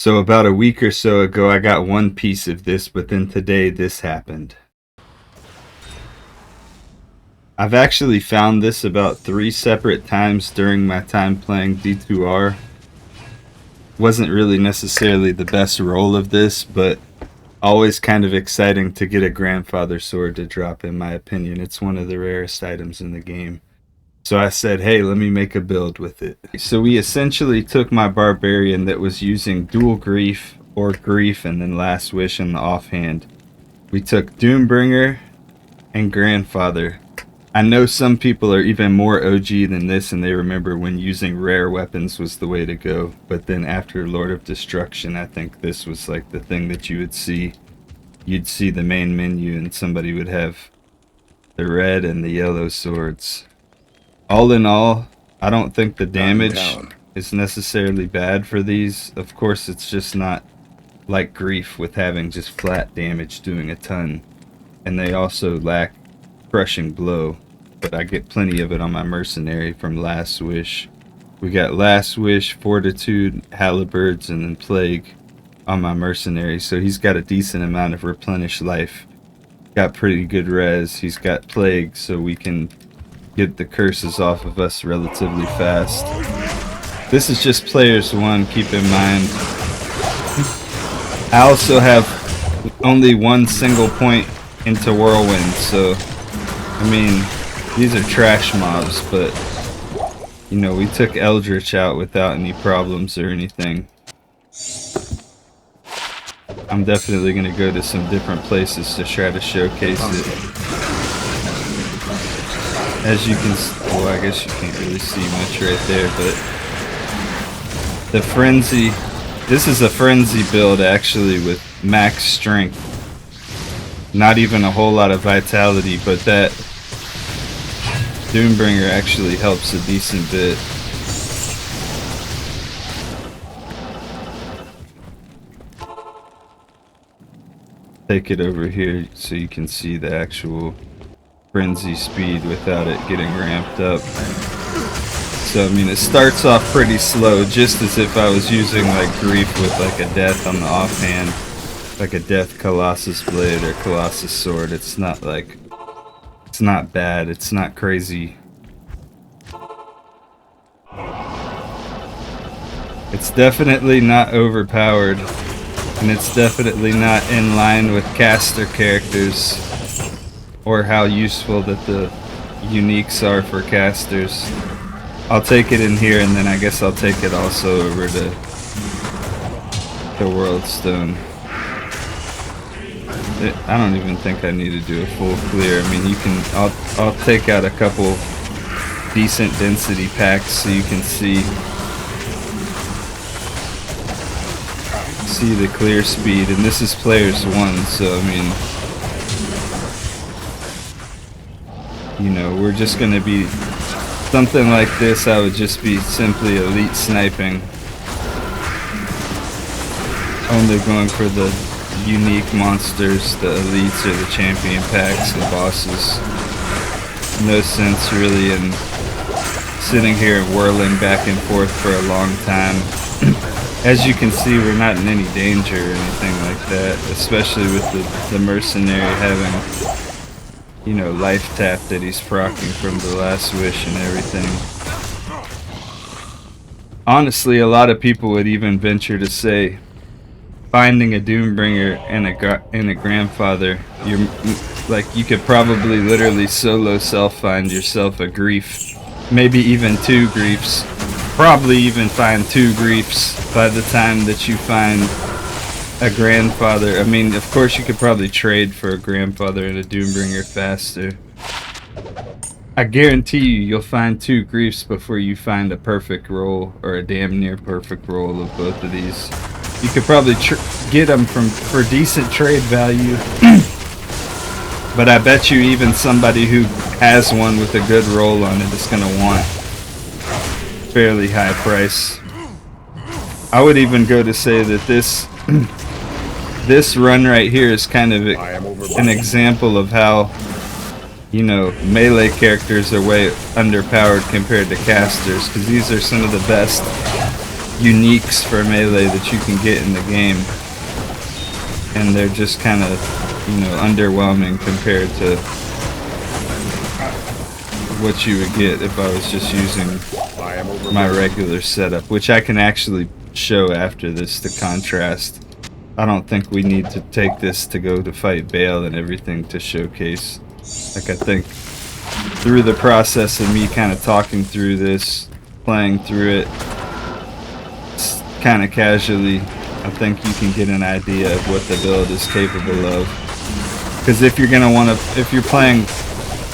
So about a week or so ago, I got one piece of this, but then today this happened. I've actually found this about 3 separate times during my time playing D2R. Wasn't really necessarily the best roll of this, but always kind of exciting to get a grandfather sword to drop, in my opinion. It's one of the rarest items in the game. So I said, hey, let me make a build with it. So we essentially took my Barbarian that was using dual grief or grief and then last wish in the offhand. We took Doombringer and Grandfather. I know some people are even more OG than this and they remember when using rare weapons was the way to go. But then after Lord of Destruction, I think this was like the thing that you would see. You'd see the main menu and somebody would have the red and the yellow swords. All in all, I don't think the damage is necessarily bad for these. Of course, it's just not like grief with having just flat damage doing a ton. And they also lack crushing blow. But I get plenty of it on my Mercenary from Last Wish. We got Last Wish, Fortitude, Halberds, and then Plague on my Mercenary. So he's got a decent amount of replenished life. Got pretty good res. He's got Plague, so we can get the curses off of us relatively fast. This is just players 1, keep in mind. I also have only 1 single point into Whirlwind, so I mean, these are trash mobs, but you know, we took Eldritch out without any problems or anything. I'm definitely gonna go to some different places to try to showcase it. As you can, well, I guess you can't really see much right there, but the Frenzy, this is a Frenzy build actually with max strength. Not even a whole lot of vitality, but that Doombringer actually helps a decent bit. Take it over here so you can see the actual Frenzy speed without it getting ramped up. So I mean, it starts off pretty slow, just as if I was using like grief with like a death on the offhand, like a death Colossus blade or Colossus sword. It's not like, it's not bad, it's not crazy. It's definitely not overpowered, and it's definitely not in line with caster characters or how useful that the uniques are for casters. I'll take it in here, and then I guess I'll take it also over to the World Stone. I don't even think I need to do a full clear. I mean, you can. I'll take out a couple decent density packs so you can see the clear speed, and this is players 1, so I mean, you know, we're just gonna be something like this. I would just be simply elite sniping, only going for the unique monsters, the elites or the champion packs and bosses. No sense really in sitting here and whirling back and forth for a long time. As you can see, we're not in any danger or anything like that, especially with the Mercenary having, you know, life tap that he's proccing from the Last Wish and everything. Honestly, a lot of people would even venture to say finding a Doombringer and a Grandfather, you're like, you could probably literally solo self-find yourself a grief, maybe even 2 griefs. Probably even find 2 griefs by the time that you find a Grandfather. I mean, of course you could probably trade for a Grandfather and a Doombringer faster. I guarantee you'll find 2 griefs before you find a perfect roll, or a damn near perfect roll of both of these. You could probably get them for decent trade value. But I bet you even somebody who has one with a good roll on it is going to want fairly high price. I would even go to say that this run right here is kind of an example of how, you know, melee characters are way underpowered compared to casters, because these are some of the best uniques for melee that you can get in the game, and they're just kind of, you know, underwhelming compared to what you would get if I was just using my regular setup, which I can actually show after this to contrast. I don't think we need to take this to go to fight Bale and everything to showcase. Like, I think through the process of me kind of talking through this, playing through it kind of casually, I think you can get an idea of what the build is capable of. Because if you're gonna want to, if you're playing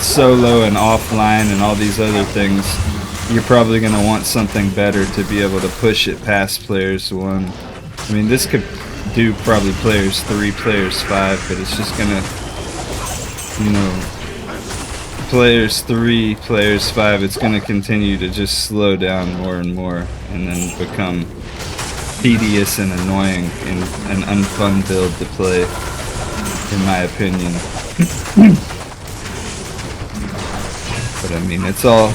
solo and offline and all these other things, you're probably gonna want something better to be able to push it past players 1. I mean, this could do probably players 3, players 5, but it's just gonna, you know, players 3, players 5, it's gonna continue to just slow down more and more, and then become tedious and annoying and an unfun build to play, in my opinion. But I mean, it's all,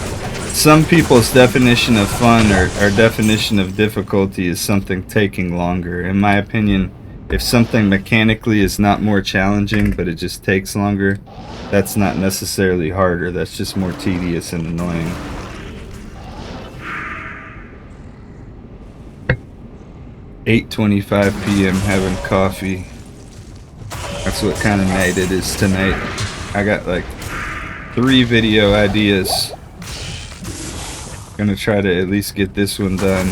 some people's definition of fun or definition of difficulty is something taking longer. In my opinion, if something mechanically is not more challenging but it just takes longer, that's not necessarily harder, that's just more tedious and annoying. 8:25 p.m. having coffee. That's what kind of night it is tonight. I got like 3 video ideas. Gonna try to at least get this one done.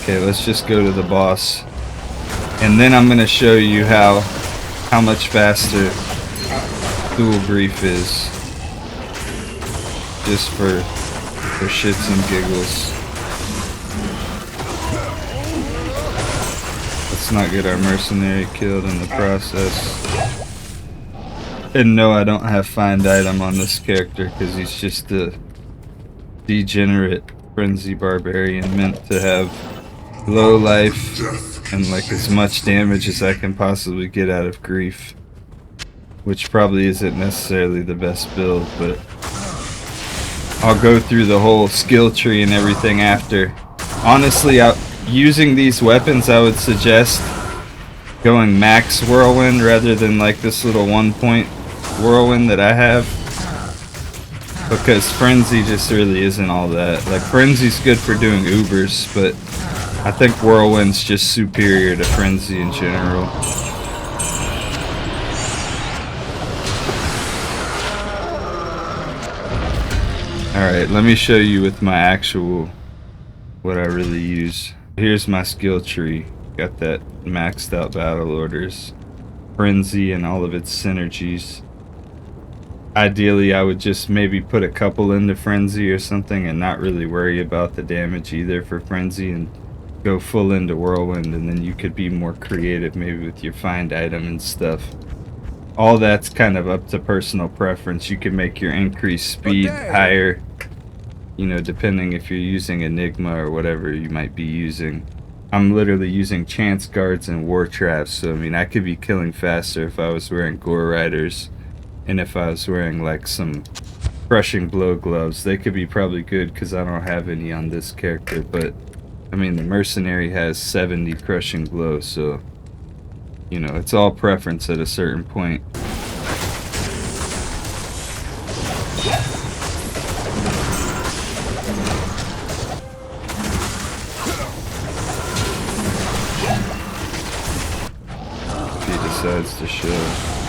Okay, let's just go to the boss. And then I'm gonna show you how much faster Dual Grief is. Just for shits and giggles. Let's not get our Mercenary killed in the process. And no, I don't have find item on this character because he's just a degenerate frenzy barbarian meant to have low life and like as much damage as I can possibly get out of grief, which probably isn't necessarily the best build, but I'll go through the whole skill tree and everything after. Honestly, using these weapons, I would suggest going max whirlwind rather than like this little 1-point whirlwind that I have, because frenzy just really isn't all that. Like, frenzy's good for doing Ubers, but I think whirlwind's just superior to frenzy in general. Alright, let me show you with my actual, what I really use. Here's my skill tree. Got that maxed out battle orders, frenzy and all of its synergies. Ideally, I would just maybe put a couple into frenzy or something and not really worry about the damage either for frenzy, and go full into whirlwind, and then you could be more creative maybe with your find item and stuff. All that's kind of up to personal preference. You can make your increased speed higher, you know, depending if you're using Enigma or whatever you might be using. I'm literally using chance guards and war traps, so I mean, I could be killing faster if I was wearing gore riders, and if I was wearing like some crushing blow gloves. They could be probably good because I don't have any on this character, but I mean, the Mercenary has 70 crushing blow, so you know, it's all preference at a certain point. If he decides to show.